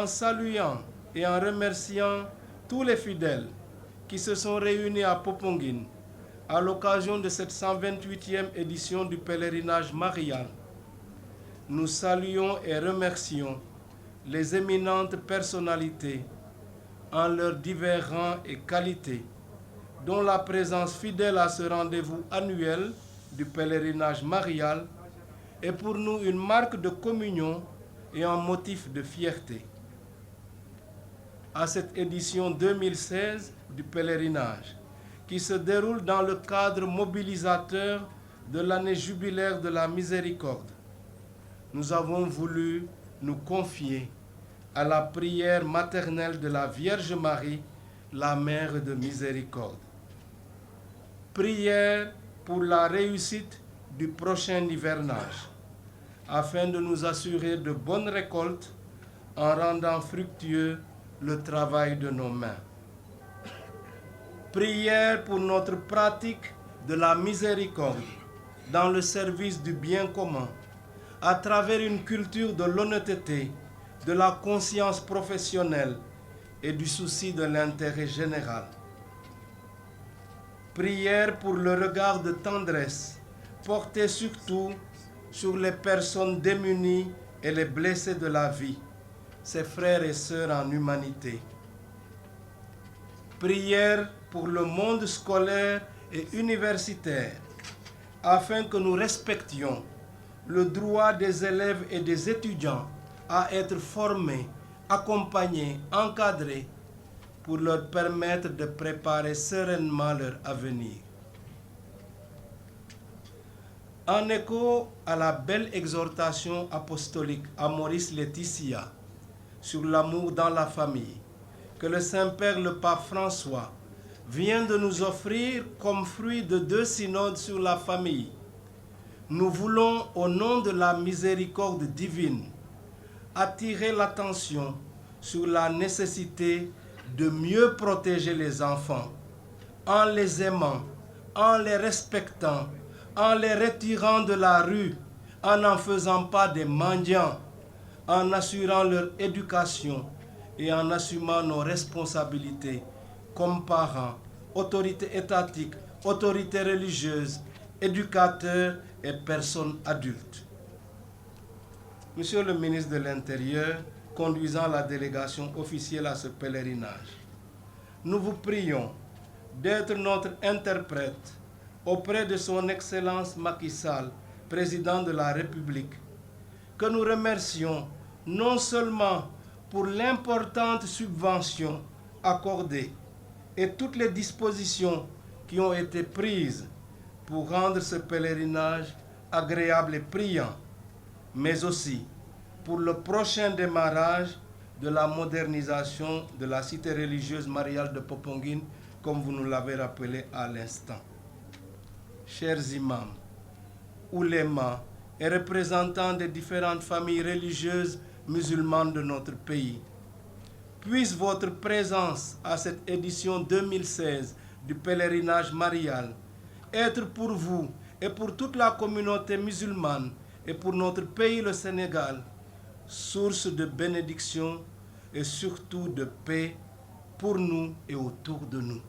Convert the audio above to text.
en saluant et en remerciant tous les fidèles qui se sont réunis à Popenguine à l'occasion de cette 128e édition du pèlerinage marial, nous saluons et remercions les éminentes personnalités en leurs divers rangs et qualités, dont la présence fidèle à ce rendez-vous annuel du pèlerinage marial est pour nous une marque de communion et un motif de fierté. À cette édition 2016 du pèlerinage, qui se déroule dans le cadre mobilisateur de l'année jubilaire de la miséricorde, nous avons voulu nous confier à la prière maternelle de la Vierge Marie, la Mère de miséricorde. Prière pour la réussite du prochain hivernage, afin de nous assurer de bonnes récoltes en rendant fructueux le travail de nos mains. Prière pour notre pratique de la miséricorde dans le service du bien commun, à travers une culture de l'honnêteté, de la conscience professionnelle et du souci de l'intérêt général. Prière pour le regard de tendresse porté surtout sur les personnes démunies et les blessés de la vie, ses frères et sœurs en humanité. Prière pour le monde scolaire et universitaire, afin que nous respections le droit des élèves et des étudiants à être formés, accompagnés, encadrés, pour leur permettre de préparer sereinement leur avenir. En écho à la belle exhortation apostolique à Maurice Laetitia sur l'amour dans la famille, que le Saint-Père le Pape François vient de nous offrir comme fruit de 2 synodes sur la famille, nous voulons, au nom de la miséricorde divine, attirer l'attention sur la nécessité de mieux protéger les enfants en les aimant, en les respectant, en les retirant de la rue, en n'en faisant pas des mendiants, en assurant leur éducation et en assumant nos responsabilités comme parents, autorités étatiques, autorités religieuses, éducateurs et personnes adultes. Monsieur le ministre de l'Intérieur, conduisant la délégation officielle à ce pèlerinage, nous vous prions d'être notre interprète auprès de son Excellence Macky Sall, président de la République, que nous remercions non seulement pour l'importante subvention accordée et toutes les dispositions qui ont été prises pour rendre ce pèlerinage agréable et priant, mais aussi pour le prochain démarrage de la modernisation de la cité religieuse mariale de Popenguine, comme vous nous l'avez rappelé à l'instant. Chers imams, oulémas et représentants des différentes familles religieuses musulmanes de notre pays, puisse votre présence à cette édition 2016 du pèlerinage marial être pour vous et pour toute la communauté musulmane et pour notre pays, le Sénégal, source de bénédiction et surtout de paix pour nous et autour de nous.